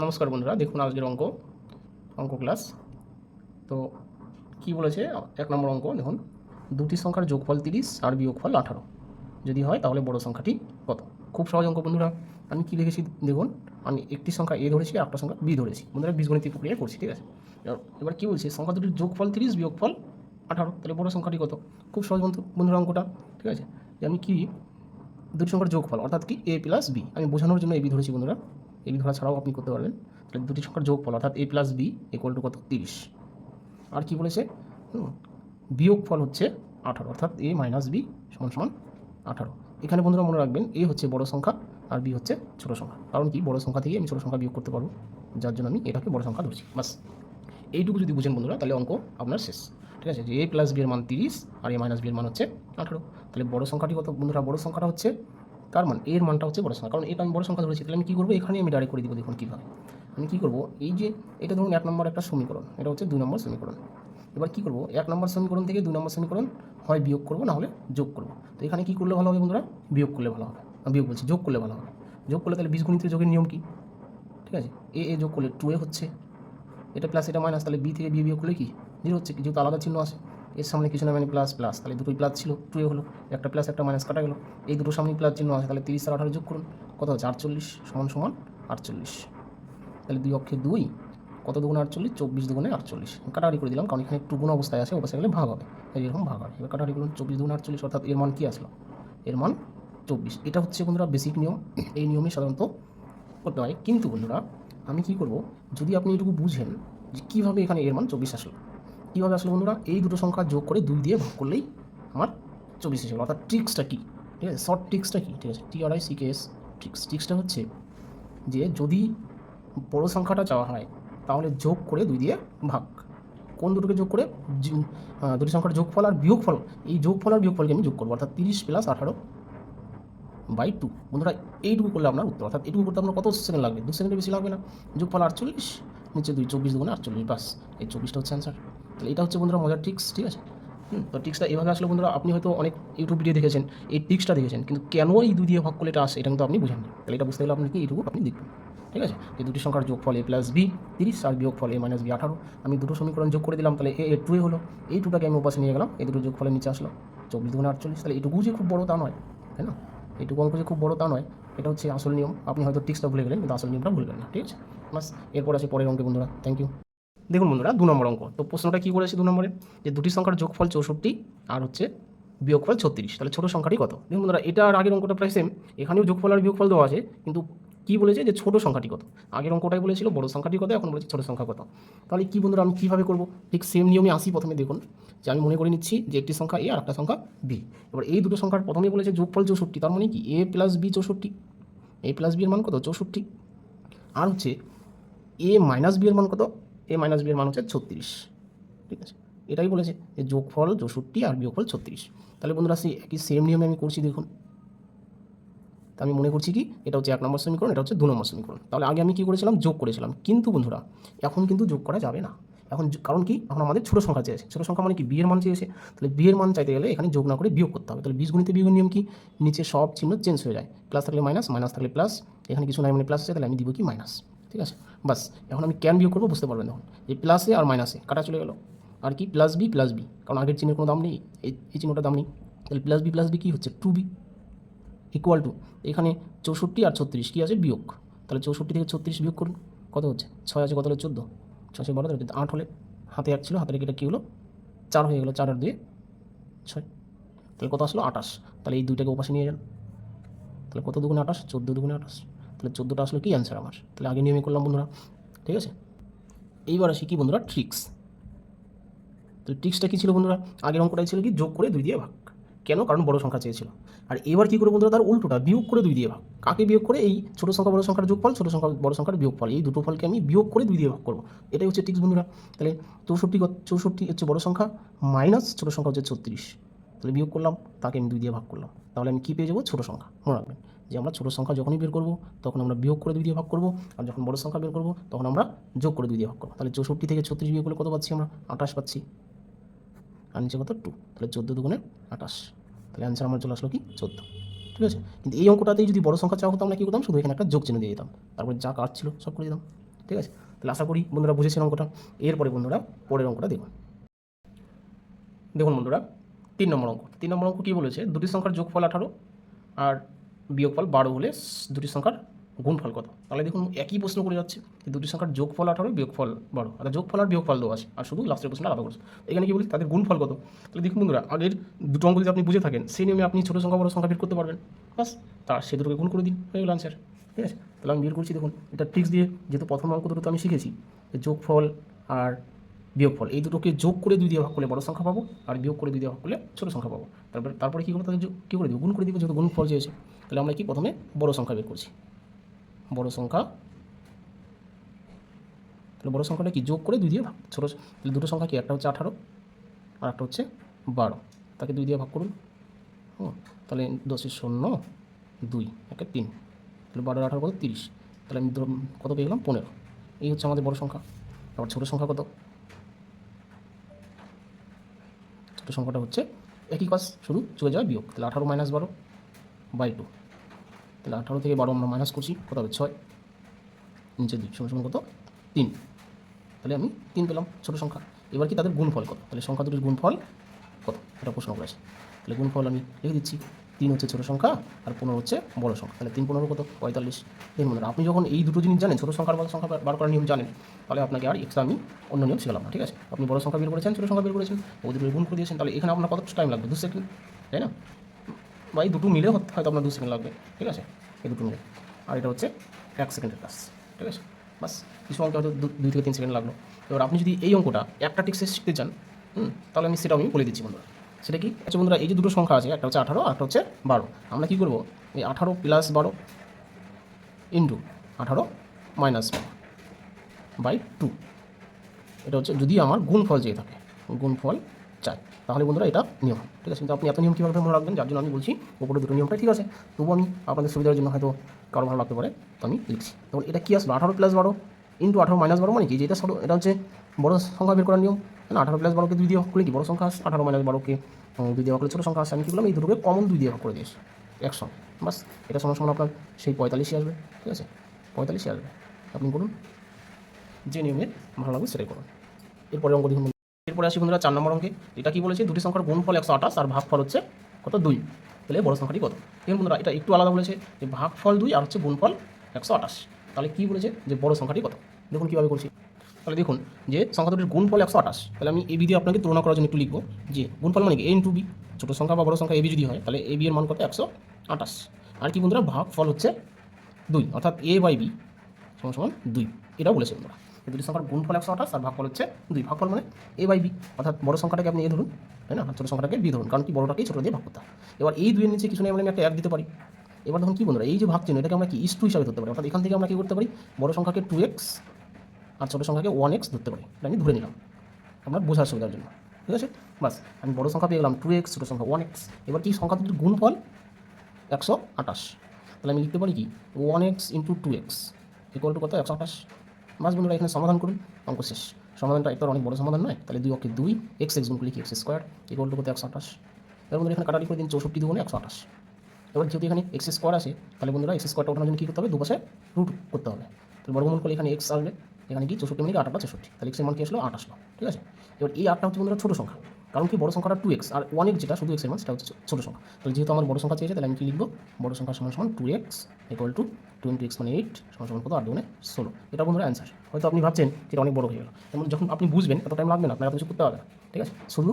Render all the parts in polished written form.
নমস্কার বন্ধুরা, দেখুন আজকের অঙ্ক ক্লাস। তো কি বলেছে, 1 নম্বর অঙ্ক দেখুন, দুটি সংখ্যার যোগফল 30 আর বিয়োগফল 18 যদি হয় তাহলে বড় সংখ্যাটি কত। খুব সহজ অঙ্ক বন্ধুরা। আমি কি লিখেছি দেখুন, আমি একটি সংখ্যা এ ধরেছি আর একটা সংখ্যা বি ধরেছি বন্ধুরা, বীজগণিত প্রক্রিয়া করছি, ঠিক আছে। এবার কি বলছে, সংখ্যা দুটির যোগফল 30 বিয়োগফল 18, তাহলে বড় সংখ্যাটি কত। খুব সহজ বন্ধুরা অঙ্কটা, ঠিক আছে। যে আমি কি দুটি সংখ্যার যোগফল অর্থাৎ কি এ প্লাস বি, আমি বোঝানোর জন্য এবি ধরেছি বন্ধুরা, এবি ধরা ছাড়াও আপনি করতে পারবেন। তাহলে দুটি সংখ্যার যোগফল অর্থাৎ এ প্লাস বি ইকুয়াল টু কত 30। আর কি বলেছে, বিয়োগফল হচ্ছে 18 অর্থাৎ এ মাইনাস বি সমান সমান 18। এখানে বন্ধুরা মনে রাখবেন এ হচ্ছে বড় সংখ্যা আর বি হচ্ছে ছোটো সংখ্যা, কারণ কি বড় সংখ্যা থেকে আমি ছোটো সংখ্যা বিয়োগ করতে পারবো, যার জন্য আমি এটাকে বড় সংখ্যা ধরছি। বাস এইটুকু যদি বুঝেন বন্ধুরা তাহলে অঙ্ক আপনার শেষ, ঠিক আছে। যে এ প্লাস বি এর মান 30 আর এ মাইনাস বি এর মান হচ্ছে 18, তাহলে বড় সংখ্যাটি কত বন্ধুরা, বড় সংখ্যাটা হচ্ছে তার মান, এর মানটা হচ্ছে বড় সংখ্যা, কারণ এটা আমি বড় সংখ্যা ধরেছি। তাহলে আমি কী করবো, এখানে আমি ডাইরেক্ট করে দিব। দেখুন কীভাবে আমি কী করবো, এই যে এটা ধরুন 1 নম্বর একটা সমীকরণ, এটা হচ্ছে 2 নম্বর সমীকরণ। এবার কী করবো, 1 নম্বর সমীকরণ থেকে 2 নম্বর সমীকরণ হয় বিয়োগ করবো, না হলে যোগ করবো। তো এখানে কী করলে ভালো হবে বন্ধুরা, বিয়োগ করলে ভালো হবে, বিয়োগ বলছি যোগ করলে ভালো হবে। যোগ করলে তাহলে বীজগণিতের যোগের নিয়ম কি, ঠিক আছে, এ যোগ করলে 2a হচ্ছে, এটা প্লাস এটা মাইনাস, তাহলে বি থেকে বি বিয়োগ করলে কি 0 হচ্ছে, যেহেতু আলাদা চিহ্ন আছে, এর সামনে কিছু না মানে প্লাস প্লাস, তাহলে দুটোই প্লাস ছিল, 2a হলো, একটা প্লাস একটা মাইনাস কাটা গেলো, এই দুটোর সামনে প্লাস চিহ্ন আছে, তাহলে 30 আর 18 যোগ করুন, কত হচ্ছে 48 সমান সমান 48। তাহলে 2 অক্ষে 2, কত দুগুণে 48, 24 দুগুণে 48, কাটাকাটি করে দিলাম, কারণ এখানে একটু গুণ অবস্থায় আছে, ওপাশে গেলে ভাগ হবে, তাই এরকম ভাগ হবে। এবার কাটাকাটি করুন, 24 দুগুণে 48 অর্থাৎ এর মান কী আসলো, এর মান 24। এটা হচ্ছে বন্ধুরা বেসিক নিয়ম, এই নিয়মে সাধারণত করতে হয়। কিন্তু বন্ধুরা আমি কি করব, যদি আপনি এটুকু বুঝেন যে কীভাবে এখানে এর মান 24 আসলো, কীভাবে আসলো বন্ধুরা, এই দুটো সংখ্যা যোগ করে 2 দিয়ে ভাগ করলেই আমার 24 এসে গেল। অর্থাৎ ট্রিক্সটা কী, ঠিক আছে, শর্ট ট্রিক্সটা কী, ঠিক আছে, TRICKS ট্রিক্সটা হচ্ছে যে যদি বড় সংখ্যাটা চাওয়া হয় তাহলে যোগ করে 2 দিয়ে ভাগ। কোন দুটোকে যোগ করে, দুটি সংখ্যার যোগফল আর বিয়োগফল, এই যোগফল আর বিয়োগফলকে আমি যোগ করবো, অর্থাৎ 30 প্লাস 18/2 বন্ধুরা, এইটুকু করলে আপনার উত্তর। অর্থাৎ এইটুকু করতে আপনার কত সেকেন্ড লাগবে, 2 সেকেন্ডের বেশি লাগবে না। যোগফল 48, নিচে 2, 24 দুগুণে 48, বাস এই 24টা হচ্ছে অ্যান্সার। তাহলে এটা হচ্ছে বন্ধুরা মজার ট্রিক্স, ঠিক আছে। তো ট্রিক্সটা এভাবে আসলে বন্ধুরা, আপনি হয়তো অনেক ইউটিউব ভিডিও দেখেছেন, এই ট্রিক্সটা দেখেছেন, কিন্তু কেন এই 2 দিয়ে ভাগ করলে এটা আসে এটা কিন্তু আপনি বুঝেননি। তাহলে এটা বুঝতে গেলে আপনি কি এইটুকু আপনি দেখবেন, ঠিক আছে। যে দুটি সংখ্যার যোগফল এ প্লাস বি 30 আর বিয়োগফল এ মাইনাস বি 18, আমি দুটো সমীকরণ যোগ করে দিলাম, তাহলে এ 2 হলো, এই 2টাকে আমি ওপাশে নিয়ে গেলাম, এই দুটো যোগফলের নিচে আসলো 24 দুগুণে 48। তাহলে এইটুকু যে খুব বড় তা নয়, তাই না, এইটুকু অঙ্ক যে খুব বড় তা নয়, এটা হচ্ছে আসল নিয়ম। আপনি হয়তো ট্রিক্সটা ভুলে গেলেন, কিন্তু আসল নিয়মটা ভুলবেন না, ঠিক আছে। বাস এরপর আছে পরের অঙ্কে বন্ধুরা, থ্যাংক ইউ। দেখুন বন্ধুরা 2 নম্বর অঙ্ক, তো প্রশ্নটা কী করেছে 2 নম্বরে, যে দুটি সংখ্যার যোগফল 64 আর হচ্ছে বিয়োগফল 36, তাহলে ছোটো সংখ্যাটি কত। দেখুন বন্ধুরা এটা আর আগের অঙ্কটা প্রায় সেম, এখানেও যোগফল আর বিয়োগফল দেওয়া আছে, কিন্তু কী বলেছে যে ছোটো সংখ্যাটি কত। আগের অঙ্কটাই বলেছিল বড় সংখ্যাটি কত, এখন বলেছে ছোটো সংখ্যা কত। তাহলে কী বন্ধুরা আমি কীভাবে করবো, ঠিক সেম নিয়মে আসি। প্রথমে দেখুন যে আমি মনে করে নিচ্ছি যে একটি সংখ্যা এ আর একটা সংখ্যা বি। এবার এই দুটো সংখ্যার প্রথমে বলেছে যোগফল 64, তার মানে কি এ প্লাস বি 64, এ প্লাস বি এর মান কত 64, আর হচ্ছে এ মাইনাস বি এর মান কত, এ মাইনাস বি এর মান হচ্ছে 36, ঠিক আছে। এটাই বলেছে যে যোগফল 64 আর বিয়োগফল 36। তাহলে বন্ধুরা সেই একই সেম নিয়মে আমি করছি দেখুন। তা আমি মনে করছি কি এটা হচ্ছে 1 নম্বর সমীকরণ, এটা হচ্ছে 2 নম্বর সমীকরণ। তাহলে আগে আমি কী করেছিলাম, যোগ করেছিলাম, কিন্তু বন্ধুরা এখন কিন্তু যোগ করা যাবে না। এখন কারণ কি, এখন আমাদের ছোটো সংখ্যা চেয়েছে, ছোটো সংখ্যা মানে কি বি এর মান চেয়েছে, তাহলে বি এর মান চাইতে গেলে এখানে যোগ না করে বিয়োগ করতে হবে। তাহলে বীজগণিতে বিয়োগের নিয়ম কি, নিচে সব চিহ্ন চেঞ্জ হয়ে যায়, প্লাস থাকলে মাইনাস, মাইনাস থাকলে প্লাস, এখানে কিছু নাই মানে প্লাস আছে, তাহলে আমি দিব কি মাইনাস, ঠিক আছে। বাস এখন আমি ক্যান বিয়োগ করবো, বুঝতে পারবেন। দেখুন এই প্লাসে আর মাইনাসে কাটা চলে গেল, আর কি প্লাস বি, কারণ আগের চিহ্নের কোনো দাম নেই, এই চিহ্নটা দাম নেই, তাহলে প্লাস বি কী হচ্ছে 2b ইকুয়াল টু, এখানে 64 আর 36 কী আছে বিয়োগ, তাহলে 64 থেকে 36 বিয়োগ করুন, কত হচ্ছে 6 আছে, কত হলো 14, 6 12, তাহলে 8 হলে, হাতে 1 ছিল, হাতে রেখে এটা কী হলো 4 হয়ে গেলো, 4 আর 2 6, তাহলে কত আসলো 28। তাহলে এই দুইটাকে ওপাশে নিয়ে যান, তাহলে কত দুগুণে 28, 14 দুগুণে 28, তাহলে 14টা আসলো কি অ্যান্সার আমার। তাহলে আগে নিয়মে করলাম বন্ধুরা, ঠিক আছে। এইবার আসি কি বন্ধুরা ট্রিক্স। তাহলে ট্রিক্সটা কী ছিল বন্ধুরা, আগের অঙ্কটাই ছিল কি যোগ করে 2 দিয়ে ভাগ, কেন, কারণ বড় সংখ্যা চেয়েছিল। আর এবার কী করে বন্ধুরা, তার উল্টোটা বিয়োগ করে 2 দিয়ে ভাগ। কাকে বিয়োগ করে, এই ছোটো সংখ্যা বড় সংখ্যার যোগফল, ছোটো সংখ্যা বড় সংখ্যার বিয়োগফল, এই দুটো ফলকে আমি বিয়োগ করে 2 দিয়ে ভাগ করবো, এটাই হচ্ছে ট্রিক্স বন্ধুরা। তাহলে 64 হচ্ছে বড় সংখ্যা, মাইনাস ছোটো সংখ্যা হচ্ছে 36, তাহলে বিয়োগ করলাম, তাকে আমি 2 দিয়ে ভাগ করলাম, তাহলে আমি কী পেয়ে যাবো, ছোটো সংখ্যা। মনে রাখবেন যে আমরা ছোটো সংখ্যা যখনই বের করবো তখন আমরা বিয়োগ করে 2 দিয়ে ভাগ করবো, আর যখন বড় সংখ্যা বের করবো তখন আমরা যোগ করে 2 দিয়ে ভাগ করবো। তাহলে 64 থেকে 36 বিয়োগ করলে কত পাচ্ছি আমরা, 28 পাচ্ছি, আর নিচে কত 2, তাহলে 14 দুগুণে 28, তাহলে অ্যান্সার আমার চলে আসলো কি 14, ঠিক আছে। কিন্তু এই অঙ্কটাতেই যদি বড় সংখ্যা চাওয়া হতো আমরা কী করতাম, শুধু এখানে একটা যোগ চিহ্ন দিয়ে দিতাম, তারপরে যা কাজ ছিল সব করে দিতাম। ঠিক আছে? তাহলে আশা করি বন্ধুরা বুঝেছেন অঙ্কটা। এরপরে বন্ধুরা পরের অঙ্কটা দেখুন। দেখুন বন্ধুরা 3 নম্বর অঙ্ক। 3 নম্বর অঙ্ক কী বলেছে, দুটি সংখ্যার যোগফল 18 আর বিয়োগফল 12 হলে দুটি সংখ্যার গুণফল কত? তাহলে দেখুন একই প্রশ্ন করে যাচ্ছে, দুটি সংখ্যার যোগফল 18 বিয়োগফল 12, অর্থাৎ যোগফল আর বিয়োগফল দেওয়া আছে, আর শুধু লাস্টের প্রশ্নটা আলাদা করেছে। এখানে কি বলি, তাদের গুণফল কত? তাহলে দেখুন বন্ধুরা, আগের দুটো অঙ্ক যদি আপনি বুঝে থাকেন, সেই নিয়মে আপনি ছোটো সংখ্যা বড় সংখ্যা বের করতে পারবেন। বাস, তার সে দুটোকে গুণ করে দিন, হয়ে গেল আনসার। ঠিক আছে? তাহলে আমি বের করছি, দেখুন এটা ট্রিক্স দিয়ে, যেহেতু প্রথম অঙ্ক দুটো তো আমি শিখেছি, যোগফল আর বিয়োগফল এই দুটোকে যোগ করে 2 দিয়ে ভাগ করলে বড় সংখ্যা পাবো, আর বিয়োগ করে 2 দিয়ে ভাগ করলে ছোটো সংখ্যা পাবো। তারপরে কী করবো, তাদের কী করে দেবো, গুণ করে দিব, যেহেতু গুণফল চেয়েছে। তাহলে আমরা কি প্রথমে বড় সংখ্যা বের করছি, বড় সংখ্যা। তাহলে বড় সংখ্যাটা কি, যোগ করে 2 দিয়ে ভাগ, ছোটো। তাহলে দুটো সংখ্যা কি, একটা হচ্ছে 18 আর একটা হচ্ছে 12, তাকে 2 দিয়ে ভাগ করুন। তাহলে 10 এর 0 2 একে 3, তাহলে 12 আর 18 কত, 30। তাহলে আমি কত পেয়ে গেলাম, 15। এই হচ্ছে আমাদের বড় সংখ্যা। আবার ছোটো সংখ্যা কত, ছোটো সংখ্যাটা হচ্ছে একই কাজ, শুধু চলে যাবে বিয়োগ। তাহলে 18 - 12 বাই 2। তাহলে 18 থেকে 12 আমরা মাইনাস করছি, কত হবে 6, নিচে 2 সমান কত 3। তাহলে আমি 3 পেলাম ছোটো সংখ্যা। এবার কি তাদের গুণফল কত, তাহলে সংখ্যা দুটির গুণফল কত, এটা প্রশ্ন করেছে। তাহলে গুণফল আমি লিখে দিচ্ছি, 3 হচ্ছে ছোটো সংখ্যা আর 15 হচ্ছে বড় সংখ্যা। তাহলে 3 15 কত, 45। দেখুন বন্ধুরা, আপনি যখন এই দুটো জিনিস জানেন, ছোটো সংখ্যা আর বড় সংখ্যা বার করার নিয়ম জানেন, তাহলে আপনাকে আর এক্সট্রা আমি অন্য নিয়ম শিখলাম না। ঠিক আছে? আপনি বড় সংখ্যা বের করেছেন, ছোটো সংখ্যা বের করেছেন, ওদের গুণ করে দিয়েছেন, তাহলে এখানে আপনার কত টাইম লাগবে, 2 সেকেন্ড, তাই না? বা এই দুটো মিলে হয়তো আপনার 2 সেকেন্ড লাগবে। ঠিক আছে? এই দুটো মিলে, আর এটা হচ্ছে 1 সেকেন্ডের কাজ। ঠিক আছে? বাস, কিছু অঙ্কে হয়তো 2 থেকে 3 সেকেন্ড লাগলো। এবার আপনি যদি এই অঙ্কটা একটা টিক্সে শিখতে চান, তাহলে আমি সেটাও আমি বলে দিচ্ছি বন্ধুরা। সেটা কি? আচ্ছা বন্ধুরা, এই যে দুটো সংখ্যা আছে, একটা হচ্ছে 18 আর একটা হচ্ছে 12, আমরা কী করবো, এই 18 + 12 ইন্টু 18 - 12 বাই 2। এটা হচ্ছে যদি আমার গুণফল চেয়ে থাকে, গুণফল চাই, তাহলে বন্ধুরা এটা নিয়ম। ঠিক আছে? কিন্তু আপনি এত নিয়ম কীভাবে মনে রাখবেন, যার জন্য আমি বলছি উপরে দুটো নিয়মটা ঠিক আছে, তবু আমি আপনাদের সুবিধার জন্য হয়তো কারো ভালো লাগতে পারে, তো আমি লিখছি। তখন এটা কী আসলো, 18 + 12 ইন্টু 18 - 12, মানে কি, যেটা ছোটো, এটা হচ্ছে বড় সংখ্যা বের করার নিয়ম। না, 18 + 12কে 2 দিয়ে ভাগ করলে কি বড় সংখ্যা আসে, 18 - 12কে 2 দিয়ে ভাগ করলে ছোটো সংখ্যা আসে। আমি কী করলাম, এই দুটোকে কমন 2 দিয়ে ভাগ করে দিয়েছি একসঙ্গে। বাস, এটা সমান সমান আপনার সেই 45 আসবে। ঠিক আছে? 45 আসবে। আপনি করুন, যে নিয়মে ভালো লাগবে সেটাই করুন। এরপরে অঙ্ক দেখুন। এরপরে আসি বন্ধুরা 4 নম্বর অঙ্কে। এটা কি বলেছে, দুটি সংখ্যার গুণফল 128 আর ভাগফল হচ্ছে কত, 2। তাহলে বড় সংখ্যাটি কত? দেখুন বন্ধুরা, এটা একটু আলাদা বলেছে, যে ভাগফল 2 আর হচ্ছে গুণফল 128। তাহলে কি বলেছে, যে বড় সংখ্যাটি কত? দেখুন কীভাবে করছি। তাহলে দেখুন, যে সংখ্যা দুটির গুণফল 128, তাহলে আমি এবি দিয়ে আপনাকে তুলনা করার জন্য একটু লিখবো, যে গুণফল মানে কি, a ইন্টু বি, ছোটো সংখ্যা বা বড় সংখ্যা এবি যদি হয়, তাহলে এবি এর মান কত, 128। আর কি বন্ধুরা, ভাগফল হচ্ছে 2, অর্থাৎ a বাই বি সমান সমান 2। এটাও বলেছে বন্ধুরা, দুটি সংখ্যার গুণফল 128 আর ভাগফল হচ্ছে 2। ভাগফল মানে a বাই বি, অর্থাৎ বড় সংখ্যাটাকে আপনি a ধরুন, তাই না, আর ছোটো সংখ্যাটাকে b ধরুন, কারণ কি বড়টাকেই ছোটো দিয়ে ভাগ করতে হয়। এবার এই 2 এর নিচে কিছু নেই, আমি একটা 1 দিতে পারি। এবার দেখুন কি বন্ধুরা, এই যে ভাগ চিহ্ন, এটাকে আমরা কি ইস টু হিসাবে ধরতে পারি, অর্থাৎ এখান থেকে আমরা কী করতে পারি, বড় সংখ্যাকে 2x আর ছোটো সংখ্যাকে 1x ধরতে পারি। এটা আমি ধরে নিলাম আপনার বোঝার সুবিধার জন্য। ঠিক আছে? বাস, আমি বড় সংখ্যা পেয়ে গেলাম 2x, ছোটো সংখ্যা 1x। এবার কি, সংখ্যা দুটির গুণফল 128, তাহলে আমি লিখতে পারি কি, 1x into 2x equal to কত, 128। বাস বন্ধুরা, এখানে সমাধান করুন, অঙ্ক শেষ। সমাধানটা একটা অনেক বড় সমাধান নয়, তাহলে 2 অক্ষে 2, x গুণ করলে কি x স্কোয়ার ইকুয়াল টু কত, 128। এবার বন্ধুরা এখানে কাটাকাটি করে দিন, 64 দুগুণে 128। এবার যেহেতু এখানে x স্কোয়ার আসে, তাহলে বন্ধুরা x স্কোয়ারটা ওঠানোর জন্য কী করতে হবে, দুপাশে রুট করতে হবে। তাহলে বর্গমূল করলে এখানে x আসবে, এখানে কি 64 মানে 8 + 64, তাহলে x এর মান কি আসলো, 8 আসলো। ঠিক আছে? এবার এই 8টা হচ্ছে বন্ধুরা ছোটো সংখ্যা, কারণ কি বড় সংখ্যাটা 2x আর 1x যেটা শুধু x এর মান, সেটা হচ্ছে ছোটো সংখ্যা। তাহলে যেহেতু আমার বড় সংখ্যা চেয়েছে, তাহলে আমি কি লিখবো, বড় সংখ্যা সমান সমান 2x ইকুয়াল টু 2 × x মানে 8 সমান সমান কত, 8 দুগুণে 16। এটা বন্ধুরা অ্যান্সার। হয়তো আপনি ভাবছেন এটা অনেক বড় হয়ে গেল, তেমন যখন আপনি বুঝবেন এত টাইম লাগবে না, আপনার এত কিছু করতে হবে না। ঠিক আছে? শুধু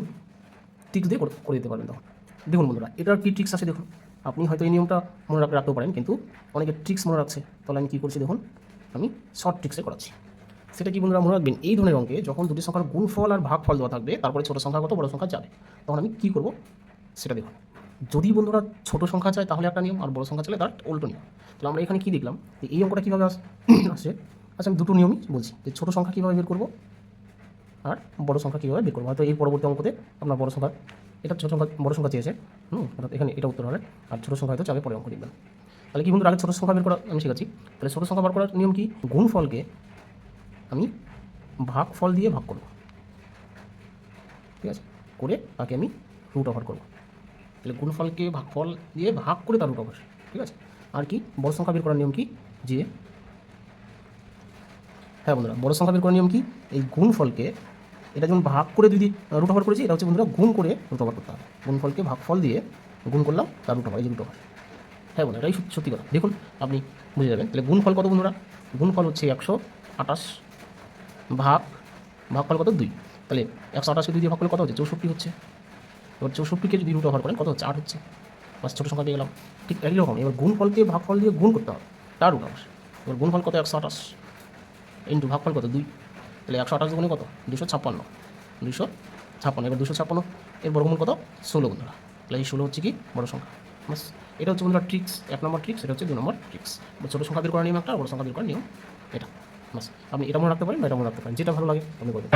ট্রিক্স দিয়ে করে দিতে পারবেন তখন। দেখুন বন্ধুরা, এটার কী ট্রিক্স আছে দেখুন। আপনি হয়তো এই নিয়মটা মনে রাখতেও পারেন, কিন্তু অনেকে ট্রিক্স মনে রাখছে। তাহলে আমি কী করছি দেখুন, আমি শর্ট ট্রিক্সে করাচ্ছি। সেটা কি বন্ধুরা, মনে রাখবেন, এই ধরনের অঙ্কে যখন দুটি সংখ্যার গুণফল আর ভাগফল দেওয়া থাকবে, তারপরে ছোটো সংখ্যা কত, বড় সংখ্যা যাবে, তখন আমি কী করব সেটা দেখুন। যদি বন্ধুরা ছোটো সংখ্যা চায় তাহলে একটা নিয়ম, আর বড় সংখ্যা চাইলে তার উল্টো নিয়ম। তাহলে আমরা এখানে কী দেখলাম, যে এই অঙ্কটা কীভাবে আসে। আচ্ছা, আমি দুটো নিয়মই বলছি, যে ছোটো সংখ্যা কীভাবে বের করবো আর বড় সংখ্যা কীভাবে বের করবো। হয়তো এই পরবর্তী অঙ্কতে আপনার বড় সংখ্যা, এটা ছোটো সংখ্যা বড় সংখ্যা চেয়েছে, অর্থাৎ এখানে এটা উত্তর হবে, আর ছোটো সংখ্যা হয়তো চাবে পরে অঙ্ক লিখবেন। তাহলে কি বন্ধুরা, আগে ছোটো সংখ্যা বের করা আমি শিখাচ্ছি। তাহলে ছোটো সংখ্যা বার করার নিয়ম কি, গুণফলকে আমি ভাগফল দিয়ে ভাগ করব। ঠিক আছে? করে তাকে আমি রুট ওভার করবো। তাহলে গুণফলকে ভাগফল দিয়ে ভাগ করে তার রুট ওভার। ঠিক আছে? আর কি, বড় সংখ্যা বের করার নিয়ম কি, যে হ্যাঁ বন্ধুরা, বড় সংখ্যা বের করার নিয়ম কি? এই গুণফলকে, এটা যেমন ভাগ করে যদি রুট ওভার করেছি, এটা হচ্ছে বন্ধুরা গুণ করে রুট ওভার করতে হবে। গুণফলকে ভাগফল দিয়ে গুণ করলাম, তার রুট ওভার, এই যে রুট ওভার। হ্যাঁ বন্ধুরা, এটাই সত্যি কথা। দেখুন আপনি বুঝে যাবেন। তাহলে গুণফল কত বন্ধুরা? গুণফল হচ্ছে 128 ভাগফল কত? 2। তাহলে 128কে 2 দিয়ে ভাগ করলে কত হচ্ছে? 64 হচ্ছে। এবার 64কে যদি রুট ওভার করেন কত হচ্ছে? 8 হচ্ছে। বাস, ছোটো সংখ্যা পেয়ে গেলাম। ঠিক একই রকম এবার গুণফলকে ভাগফল দিয়ে গুণ করতে হবে, তার রুট ওভার। এবার গুণফল কত? 128 ইন্টু ভাগফল কত? 2। তাহলে 128 গুণে কত? 256। 256, এবার 256 এর বর্গমূল কত? 16 বন্ধুরা। তাহলে এই 16 হচ্ছে কি বড় সংখ্যা। বাস, এটা হচ্ছে বন্ধুরা ট্রিক্স, 1 নম্বর ট্রিক্স। এটা হচ্ছে 2 নম্বর ট্রিক্স। ছোটো সংখ্যা বের করার নিয়ম একটা, আর বড় সংখ্যা বের করার নিয়ম এটা। বাস, আপনি এটা মনে রাখতে পারেন বা এটা মনে রাখতে পারেন, যেটা ভালো লাগে আপনি করবেন।